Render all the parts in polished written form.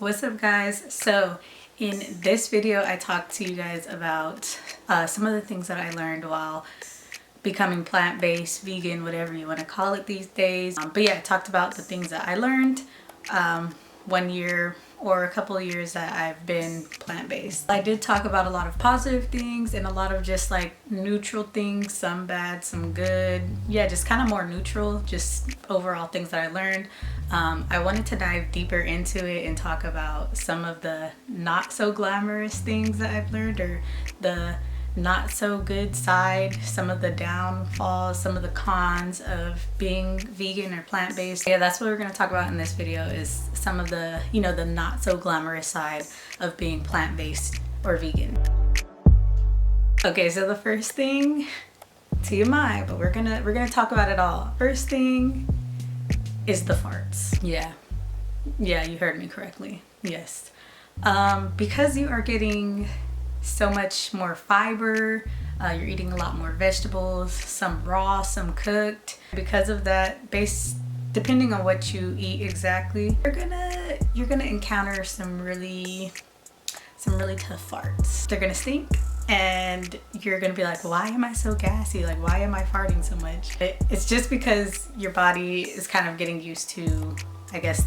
What's up, guys? So in this video I talked to you guys about some of the things that I learned while becoming plant-based, vegan, whatever you want to call it these days. But yeah, I talked about the things that I learned 1 year or a couple of years that I've been plant-based. I did talk about a lot of positive things and a lot of just like neutral things, some bad, some good. Yeah, just kind of more neutral, just overall things that I learned. I wanted to dive deeper into it and talk about some of the not so glamorous things that I've learned, or the not so good side, some of the downfalls, some of the cons of being vegan or plant-based. Yeah, that's what we're going to talk about in this video, is some of the, the not so glamorous side of being plant-based or vegan. Okay, so the first thing, TMI, but we're gonna talk about it all. First thing is the farts. Yeah, you heard me correctly. Yes. Because you are getting so much more fiber, you're eating a lot more vegetables, some raw, some cooked. Because of that, depending on what you eat exactly, you're gonna encounter some really tough farts. They're gonna stink, and you're gonna be like, why am I so gassy? Like, why am I farting so much? It's just because your body is kind of getting used to, I guess,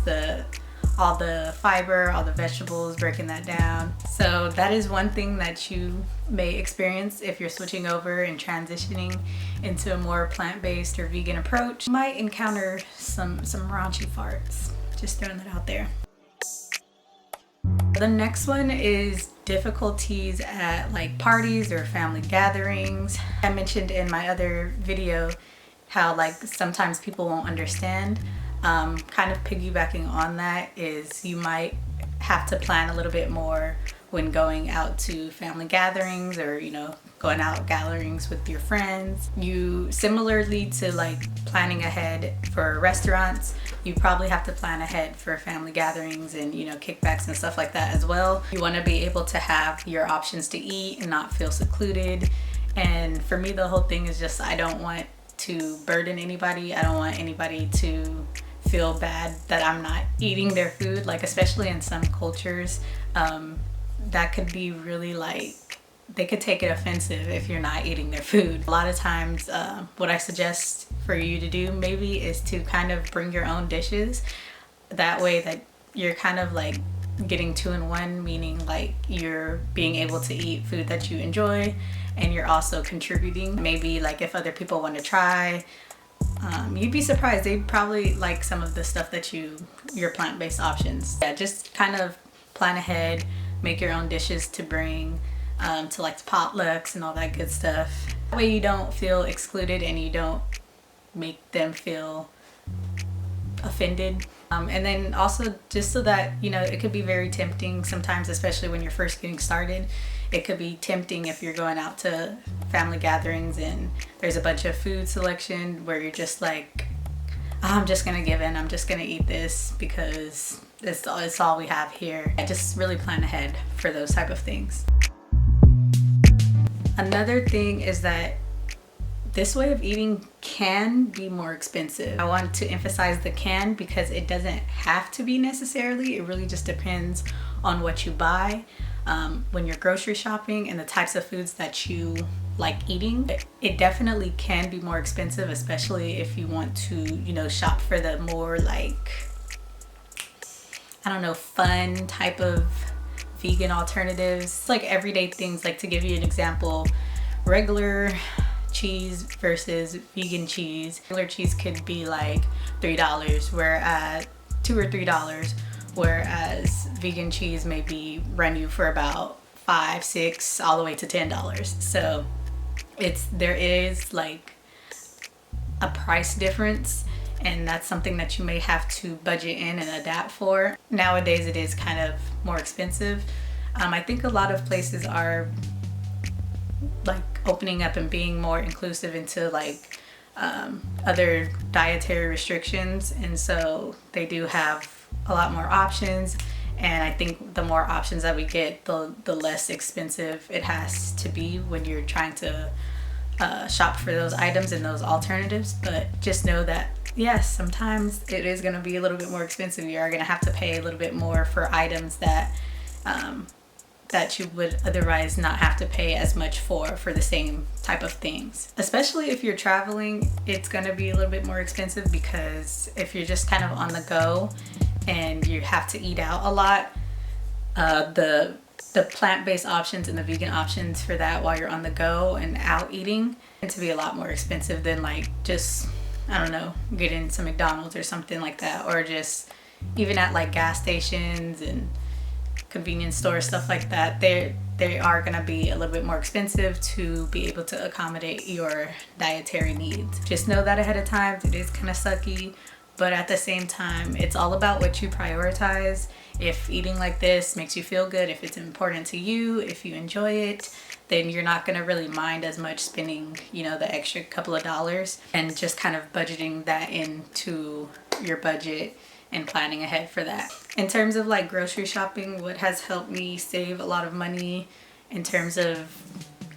all the fiber, all the vegetables, breaking that down. So that is one thing that you may experience if you're switching over and transitioning into a more plant-based or vegan approach. You might encounter some raunchy farts. Just throwing that out there. The next one is difficulties at like parties or family gatherings. I mentioned in my other video how like sometimes people won't understand. Kind of piggybacking on that is you might have to plan a little bit more when going out to family gatherings, or going out gatherings with your friends. You, similarly to like planning ahead for restaurants, you probably have to plan ahead for family gatherings and kickbacks and stuff like that as well. You want to be able to have your options to eat and not feel secluded. And for me, the whole thing is just, I don't want to burden anybody. I don't want anybody to feel bad that I'm not eating their food. Like, especially in some cultures, that could be really like, they could take it offensive if you're not eating their food. A lot of times, what I suggest for you to do maybe is to kind of bring your own dishes. That way that you're kind of like getting 2 in 1, meaning like you're being able to eat food that you enjoy and you're also contributing. Maybe like if other people want to try, you'd be surprised, they'd probably like some of the stuff that your plant-based options. Yeah, just kind of plan ahead, make your own dishes to bring to like potlucks and all that good stuff. That way you don't feel excluded and you don't make them feel offended. And then also just so that, it could be very tempting sometimes, especially when you're first getting started. It could be tempting if you're going out to family gatherings and there's a bunch of food selection where you're just like, I'm just gonna give in, I'm just gonna eat this because it's all we have here. I just really plan ahead for those type of things. Another thing is that this way of eating can be more expensive. I want to emphasize the can because it doesn't have to be necessarily. It really just depends on what you buy when you're grocery shopping and the types of foods that you like eating. It definitely can be more expensive, especially if you want to, shop for the more like, I don't know, fun type of vegan alternatives. Like everyday things, like to give you an example, regular cheese versus vegan cheese. Regular cheese could be like $3, whereas $2 or $3, whereas vegan cheese maybe run you for about $5, $6, all the way to $10. So there is like a price difference, and that's something that you may have to budget in and adapt for. Nowadays it is kind of more expensive. I think a lot of places are like opening up and being more inclusive into like other dietary restrictions, and so they do have a lot more options. And I think the more options that we get, the less expensive it has to be when you're trying to shop for those items and those alternatives. But just know that yes, sometimes it is going to be a little bit more expensive. You are going to have to pay a little bit more for items that that you would otherwise not have to pay as much for the same type of things. Especially if you're traveling, it's going to be a little bit more expensive, because if you're just kind of on the go and you have to eat out a lot, the plant-based options and the vegan options for that while you're on the go and out eating tend to be a lot more expensive than like just, I don't know, getting some McDonald's or something like that, or just even at like gas stations and convenience stores, stuff like that. They are going to be a little bit more expensive to be able to accommodate your dietary needs. Just know that ahead of time. It is kind of sucky, but at the same time, it's all about what you prioritize. If eating like this makes you feel good, if it's important to you, if you enjoy it, then you're not going to really mind as much spending, you know, the extra couple of dollars, and just kind of budgeting that into your budget and planning ahead for that. In terms of like grocery shopping, what has helped me save a lot of money in terms of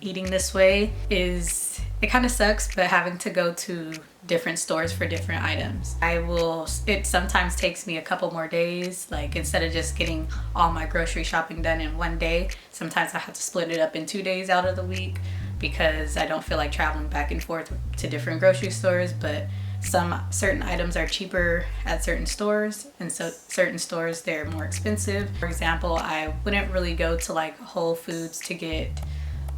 eating this way is, it kind of sucks, but having to go to different stores for different items. It sometimes takes me a couple more days. Like, instead of just getting all my grocery shopping done in one day, sometimes I have to split it up in 2 days out of the week, because I don't feel like traveling back and forth to different grocery stores. But certain items are cheaper at certain stores, and so certain stores, they're more expensive. For example, I wouldn't really go to like Whole Foods to get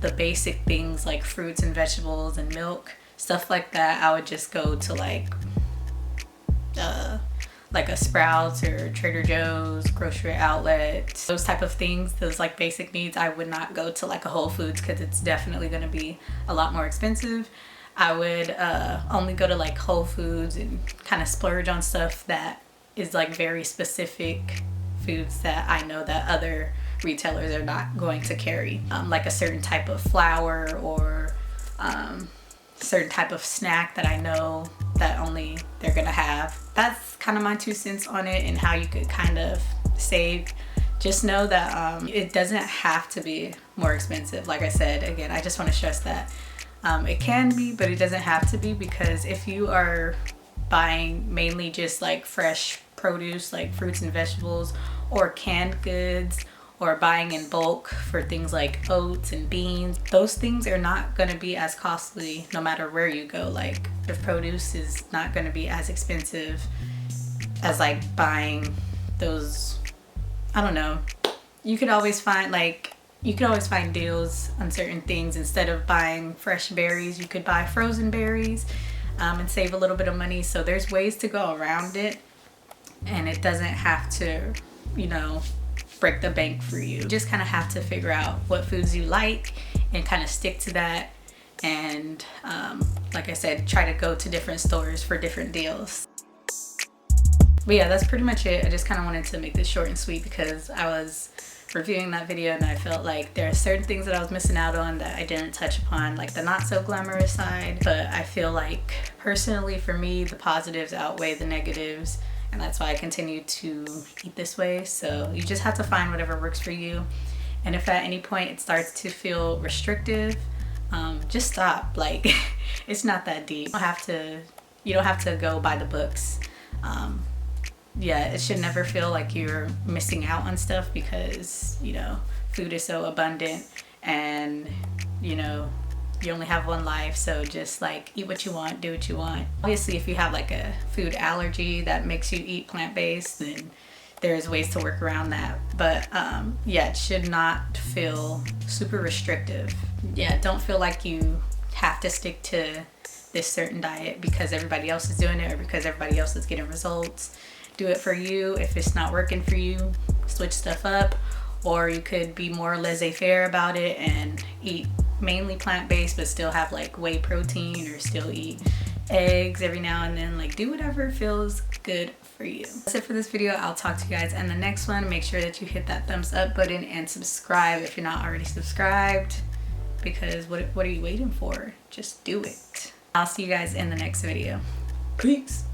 the basic things like fruits and vegetables and milk, stuff like that. I would just go to like a Sprouts or Trader Joe's, grocery outlet, those type of things, those like basic needs. I would not go to like a Whole Foods, because it's definitely going to be a lot more expensive. I would only go to like Whole Foods and kind of splurge on stuff that is like very specific foods that I know that other retailers are not going to carry, like a certain type of flour, or certain type of snack that I know that only they're gonna have. That's kind of my 2 cents on it, and how you could kind of save. Just know that it doesn't have to be more expensive. Like I said, again, I just want to stress that it can be, but it doesn't have to be, because if you are buying mainly just like fresh produce, like fruits and vegetables, or canned goods, or buying in bulk for things like oats and beans, those things are not going to be as costly no matter where you go. Like, the produce is not going to be as expensive as like buying those, I don't know. You could always find deals on certain things. Instead of buying fresh berries, you could buy frozen berries, and save a little bit of money. So there's ways to go around it, and it doesn't have to, you know, break the bank for you. You just kind of have to figure out what foods you like and kind of stick to that. And like I said, try to go to different stores for different deals. But yeah, that's pretty much it. I just kind of wanted to make this short and sweet, because I was reviewing that video and I felt like there are certain things that I was missing out on that I didn't touch upon, like the not so glamorous side. But I feel like, personally for me, the positives outweigh the negatives, and that's why I continue to eat this way. So you just have to find whatever works for you. And if at any point it starts to feel restrictive, just stop. Like, it's not that deep. You don't have to go by the books. Yeah, it should never feel like you're missing out on stuff, because, you know, food is so abundant, and, you know, you only have one life. So just like, eat what you want, do what you want. Obviously, if you have like a food allergy that makes you eat plant-based, then there's ways to work around that. But yeah, it should not feel super restrictive. Yeah, don't feel like you have to stick to this certain diet because everybody else is doing it, or because everybody else is getting results. Do it for you. If it's not working for you, switch stuff up. Or you could be more laissez-faire about it and eat mainly plant-based, but still have like whey protein, or still eat eggs every now and then. Like, do whatever feels good for you. That's it for this video. I'll talk to you guys in the next one. Make sure that you hit that thumbs up button and subscribe if you're not already subscribed, because what are you waiting for? Just do it. I'll see you guys in the next video. Peace.